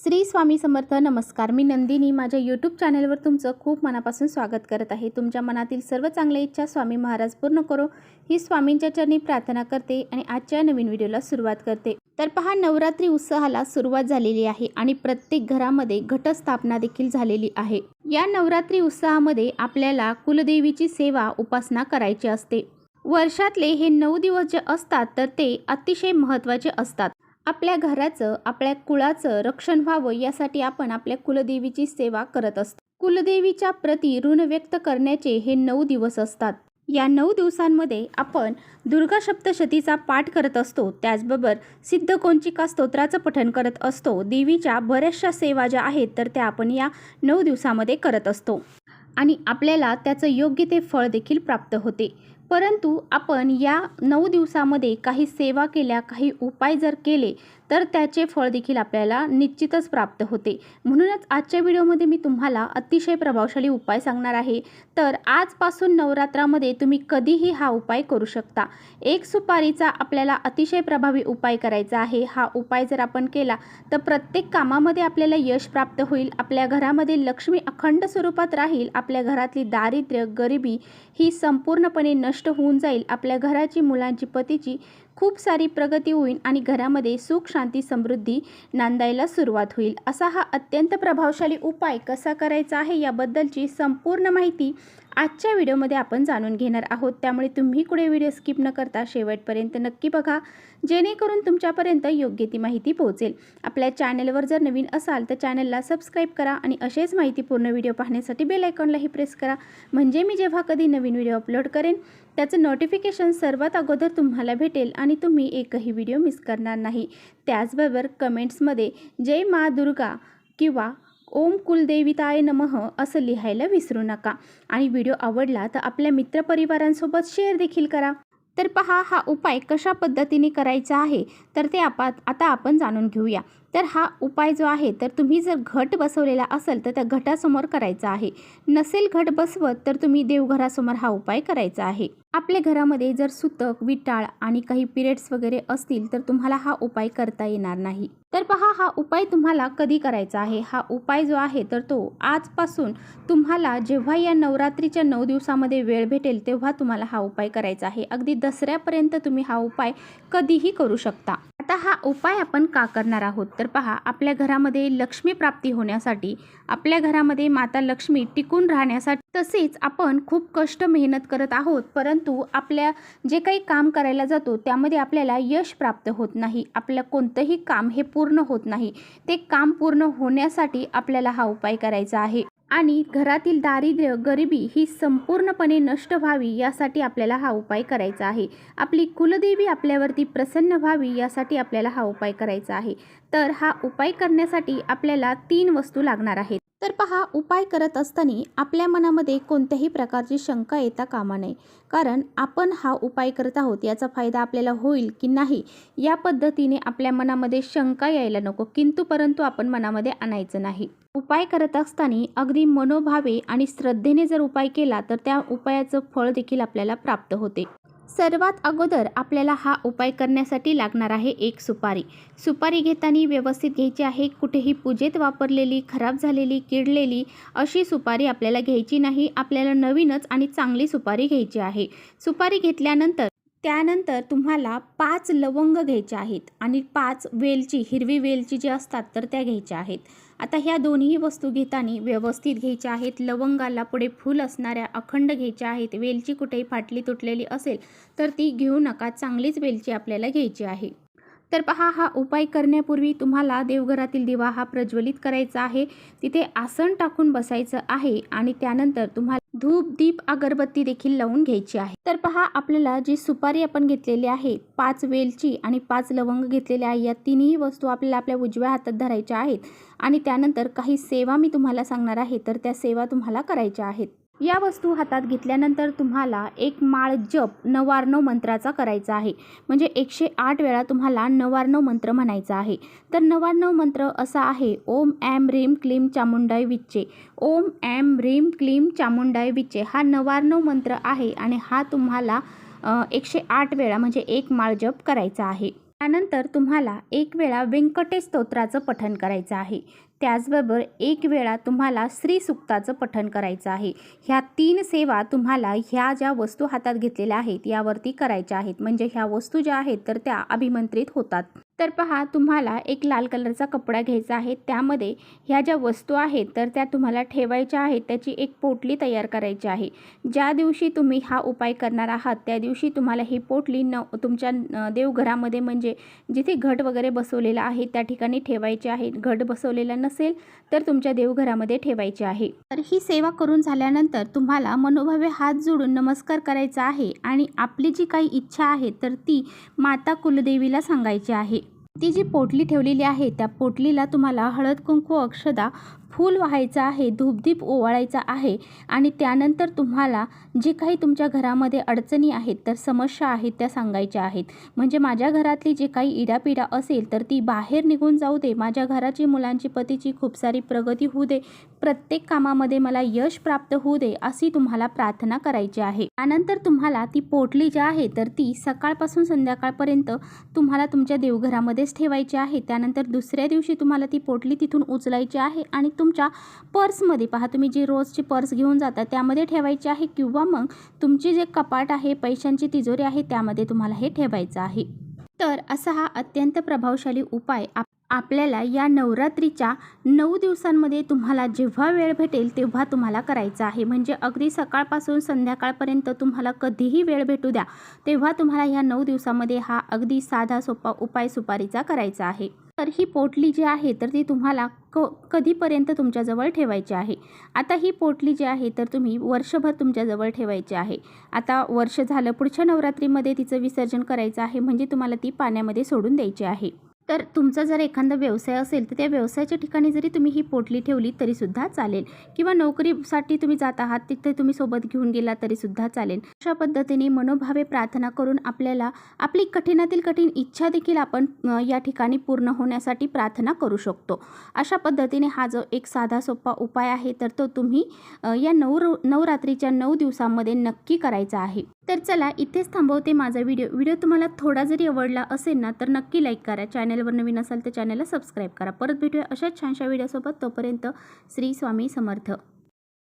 श्री स्वामी समर्थ. नमस्कार. मी नंदिनी माझ्या यूट्यूब चॅनलवर तुमचं खूप मनापासून स्वागत करत आहे. तुमच्या मनातील सर्व चांगल्या इच्छा स्वामी महाराज पूर्ण करो ही स्वामींच्या चरणी प्रार्थना करते आणि आजच्या नवीन व्हिडिओला सुरुवात करते. तर पहा, नवरात्री उत्सवाला सुरुवात झालेली आहे आणि प्रत्येक घरामध्ये घटस्थापना देखील झालेली आहे. या नवरात्री उत्सवामध्ये आपल्याला कुलदेवीची सेवा उपासना करायची असते. वर्षातले हे 9 दिवस जे असतात तर ते अतिशय महत्त्वाचे असतात. आपल्या घराचं, आपल्या कुळाचं रक्षण व्हावं यासाठी आपण आपल्या कुलदेवीची सेवा करत असतो. कुलदेवीच्या प्रती ऋण व्यक्त करण्याचे हे 9 दिवस असतात. या 9 दिवसांमध्ये आपण दुर्गा सप्तशतीचा पाठ करत असतो. त्याचबरोबर सिद्धकोंचिका स्तोत्राचं पठण करत असतो. देवीच्या बऱ्याचशा सेवा ज्या आहेत तर त्या आपण या 9 दिवसामध्ये करत असतो आणि आपल्याला त्याचं योग्य ते फळ देखील प्राप्त होते. परंतु आपण या 9 दिवसामध्ये काही सेवा केल्या, काही उपाय जर केले तर त्याचे फळ देखील आपल्याला निश्चितच प्राप्त होते. म्हणूनच आजच्या व्हिडिओमध्ये मी तुम्हाला अतिशय प्रभावशाली उपाय सांगणार आहे. तर आजपासून नवरात्रामध्ये तुम्ही कधीही हा उपाय करू शकता. एक सुपारीचा आपल्याला अतिशय प्रभावी उपाय करायचा आहे. हा उपाय जर आपण केला तर प्रत्येक कामामध्ये आपल्याला यश प्राप्त होईल. आपल्या घरामध्ये लक्ष्मी अखंड स्वरूपात राहील. आपल्या घरातली दारिद्र्य, गरिबी ही संपूर्णपणे नष्ट होऊन जाईल. आपल्या घराची, मुलांची, पतीची खूप सारी प्रगती होईल आणि घरामध्ये सुख, शांती, समृद्धी नांदायला सुरुवात होईल. असा हा अत्यंत प्रभावशाली उपाय कसा करायचा आहे याबद्दलची संपूर्ण माहिती आजच्या व्हिडिओमध्ये आपण जाणून घेणार आहोत. त्यामुळे तुम्ही कुठे व्हिडिओ स्किप न करता शेवटपर्यंत नक्की बघा, जेणेकरून तुमच्यापर्यंत योग्य ती माहिती पोहोचेल. आपल्या चॅनलवर जर नवीन असाल तर चॅनलला सबस्क्राईब करा आणि असेच माहितीपूर्ण व्हिडिओ पाहण्यासाठी बेल आयकॉनलाही प्रेस करा. म्हणजे मी जेव्हा कधी नवीन व्हिडिओ अपलोड करेन त्याचं नोटिफिकेशन सर्वात अगोदर तुम्हाला भेटेल आणि तुम्ही एकही व्हिडिओ मिस करणार नाही. त्याचबरोबर कमेंट्समध्ये जय मा दुर्गा किंवा ओम कुलदेविताय नमः असं लिहायला विसरू नका. आणि व्हिडिओ आवडला तर आपल्या मित्रपरिवारांसोबत शेअर देखील करा. तर पहा, हा उपाय कशा पद्धतीने करायचा आहे तर ते आता आपण जाणून घेऊया. तर हा उपाय जो आहे तर तुम्ही जर घट बसवलेला असेल तर त्या घटासमोर करायचा आहे. नसेल घट बसवत तर तुम्ही देवघरासमोर हा उपाय करायचा आहे. आपल्या घरामध्ये जर सुतक, विटाळ आणि काही पिरियड्स वगैरे असतील तर तुम्हाला हा उपाय करता येणार नाही. तर पहा, हा उपाय तुम्हाला कधी करायचा आहे. हा उपाय जो आहे तर तो आजपासून तुम्हाला जेव्हा या नवरात्रीच्या 9 दिवसामध्ये वेळ भेटेल तेव्हा तुम्हाला हा उपाय करायचा आहे. अगदी दसऱ्यापर्यंत तुम्ही हा उपाय कधीही करू शकता. आता हा उपाय आपण का करणार आहोत तर पहा, आपल्या घरामध्ये लक्ष्मी प्राप्ती होण्यासाठी, आपल्या घरामध्ये माता लक्ष्मी टिकून राहण्यासाठी, तसेच आपण खूप कष्ट मेहनत करत आहोत परंतु आपल्या जे काही काम करायला जातो त्यामध्ये आपल्याला यश प्राप्त होत नाही. आपलं कोणतंही काम हे पूर्ण होत नाही. ते काम पूर्ण होण्यासाठी आपल्याला हा उपाय करायचा आहे आणि घरातील दारिद्र्य, गरिबी ही संपूर्णपणे नष्ट व्हावी यासाठी आपल्याला हा उपाय करायचा आहे. आपली कुलदेवी आपल्यावरती प्रसन्न व्हावी यासाठी आपल्याला हा उपाय करायचा आहे. तर हा उपाय करण्यासाठी आपल्याला 3 वस्तू लागणार आहेत. तर पहा, उपाय करत असताना आपल्या मनामध्ये कोणत्याही प्रकारची शंका येता कामा नये. कारण आपण हा उपाय करत आहोत याचा फायदा आपल्याला होईल की नाही या पद्धतीने आपल्या मनामध्ये शंका यायला नको. किंतु परंतु आपण मनामध्ये आणायचं नाही. उपाय करत असताना अगदी मनोभावे आणि श्रद्धेने जर उपाय केला तर त्या उपायाचं फळ देखील आपल्याला प्राप्त होते. सर्वात अगोदर आपल्याला हा उपाय करण्यासाठी लागणार आहे एक सुपारी. सुपारी घेताना व्यवस्थित घ्यायची आहे. कुठेही पूजेत वापरलेली, खराब झालेली, किडलेली अशी सुपारी आपल्याला घ्यायची नाही. आपल्याला नवीनच आणि चांगली सुपारी घ्यायची आहे. सुपारी घेतल्यानंतर त्यानंतर तुम्हाला 5 लवंग घ्यायच्या आहेत आणि 5 वेलची, हिरवी वेलची जी असतात तर त्या घ्यायच्या आहेत. आता ह्या दोन्ही वस्तू घेताना व्यवस्थित घ्यायच्या आहेत. लवंगाला पुढे फूल असणाऱ्या अखंड घ्यायच्या आहेत. वेलची कुठेही फाटली तुटलेली असेल तर ती घेऊ नका. चांगलीच वेलची आपल्याला घ्यायची आहे. तर पहा, हा उपाय करण्यापूर्वी तुम्हाला देवघरातील दिवा हा प्रज्वलित करायचा आहे. तिथे आसन टाकून बसायचं आहे आणि त्यानंतर तुम्हाला धूप, दीप, अगरबत्ती देखील लावून घ्यायची आहे. तर पहा, आपल्याला जी सुपारी आपण घेतलेली आहे, 5 वेलची आणि 5 लवंग घेतलेले आहे, या तिन्ही वस्तू आपल्याला आपल्या उजव्या हातात धरायच्या आहेत आणि त्यानंतर काही सेवा मी तुम्हाला सांगणार आहे तर त्या सेवा तुम्हाला करायच्या आहेत. या वस्तू हातात घेतल्यानंतर तुम्हाला एक माळ जप नवार्णव मंत्राचा करायचा आहे. म्हणजे 108 वेळा तुम्हाला नवार्णव मंत्र म्हणायचा आहे. तर नवार्णव मंत्र असा आहे, ओम ऐं ह्रीं क्लीं चामुंडाय विच्चे. ओम ऐं ह्रीं क्लीं चामुंडाय विच्चे हा नवार्णव मंत्र आहे आणि हा तुम्हाला 108 वेळा म्हणजे एक माळ जप करायचा आहे. त्यानंतर तुम्हाला एक वेळा व्यंकटेश स्तोत्राचं पठण करायचं आहे. त्याचबरोबर एक वेळा तुम्हाला श्री सूक्ताचं पठण करायचं आहे. ह्या 3 सेवा तुम्हाला ह्या ज्या वस्तू हातात घेतलेल्या आहेत यावरती करायच्या आहेत. म्हणजे ह्या वस्तू ज्या आहेत तर त्या अभिमंत्रित होतात. तर पहा, तुम्हाला एक लाल कलरचा कपडा घ्यायचा आहे. त्यामध्ये ह्या ज्या वस्तू आहेत तर त्या तुम्हाला ठेवायच्या आहेत. त्याची एक पोटली तयार करायची आहे. ज्या दिवशी तुम्ही हा उपाय करणार आहात त्या दिवशी तुम्हाला ही पोटली तुमच्या देवघरामध्ये म्हणजे जिथे घट वगैरे बसवलेला आहे त्या ठिकाणी ठेवायची आहे. घट बसवलेला नसेल तर तुमच्या देवघरामध्ये ठेवायची आहे. तर ही सेवा करून झाल्यानंतर तुम्हाला मनोभावे हात जोडून नमस्कार करायचा आहे आणि आपली जी काही इच्छा आहे तर ती माता कुलदेवीला सांगायची आहे. ती जी पोटली ठेवलेली आहे त्या पोटलीला तुम्हाला हळद कुंकू अक्षदा फूल वाहायचं आहे, धूपदीप ओवाळायचा आहे आणि त्यानंतर तुम्हाला जे काही तुमच्या घरामध्ये अडचणी आहेत तर समस्या आहेत त्या सांगायच्या आहेत. म्हणजे माझ्या घरातली जी काही इडापिडा असेल तर ती बाहेर निघून जाऊ दे, माझ्या घराची मुलांची पतीची खूप सारी प्रगती होऊ दे, प्रत्येक कामामध्ये मला यश प्राप्त होऊ दे, अशी तुम्हाला प्रार्थना करायची आहे. त्यानंतर तुम्हाला ती पोटली जी आहे तर ती सकाळपासून संध्याकाळपर्यंत तुम्हाला तुमच्या देवघरामध्येच ठेवायची आहे. त्यानंतर दुसऱ्या दिवशी तुम्हाला ती पोटली तिथून उचलायची आहे आणि तुमच्या पर्समध्ये, पहा तुम्ही जी रोजची पर्स घेऊन जाता त्यामध्ये ठेवायची आहे किंवा मग तुमची जे कपाट आहे, पैशांची तिजोरी आहे त्यामध्ये तुम्हाला हे ठेवायचं आहे. तर असा हा अत्यंत प्रभावशाली उपाय आपल्याला या नवरात्रीच्या 9 दिवसांमध्ये तुम्हाला जेव्हा वेळ भेटेल तेव्हा तुम्हाला करायचा आहे. म्हणजे अगदी सकाळपासून संध्याकाळपर्यंत तुम्हाला कधीही वेळ भेटू द्या, तेव्हा तुम्हाला ह्या 9 दिवसामध्ये हा अगदी साधा सोपा उपाय सुपारीचा करायचा आहे. तर ही पोटली जी आहे तर ती तुम्हाला कधीपर्यंत तुमच्याजवळ ठेवायची आहे. आता ही पोटली जी आहे तर तुम्ही वर्षभर तुमच्याजवळ ठेवायची आहे. आता वर्ष झालं, पुढच्या नवरात्रीमध्ये तिचं विसर्जन करायचं आहे. म्हणजे तुम्हाला ती पाण्यामध्ये सोडून द्यायची आहे. तर तुमचा जर एखादा व्यवसाय असेल तर त्या व्यवसायाच्या ठिकाणी जरी तुम्ही ही पोटली ठेवली तरीसुद्धा चालेल, किंवा नोकरीसाठी तुम्ही जात आहात तिथे तुम्ही सोबत घेऊन गेला तरीसुद्धा चालेल. अशा पद्धतीने मनोभावे प्रार्थना करून आपल्याला आपली कठीणातील कठीण इच्छा देखील आपण या ठिकाणी पूर्ण होण्यासाठी प्रार्थना करू शकतो. अशा पद्धतीने हा जो एक साधा सोपा उपाय आहे तर तो तुम्ही या नवरात्रीच्या 9 दिवसांमध्ये नक्की करायचा आहे. तर चला इथेच थांबवते माझा व्हिडिओ तुम्हाला थोडा जरी आवडला असेल ना तर नक्की लाईक करा. चॅनलवर नवीन असाल तर चॅनलला सबस्क्राईब करा. परत भेटूया अशाच छानशा व्हिडिओसोबत. तोपर्यंत श्री स्वामी समर्थ.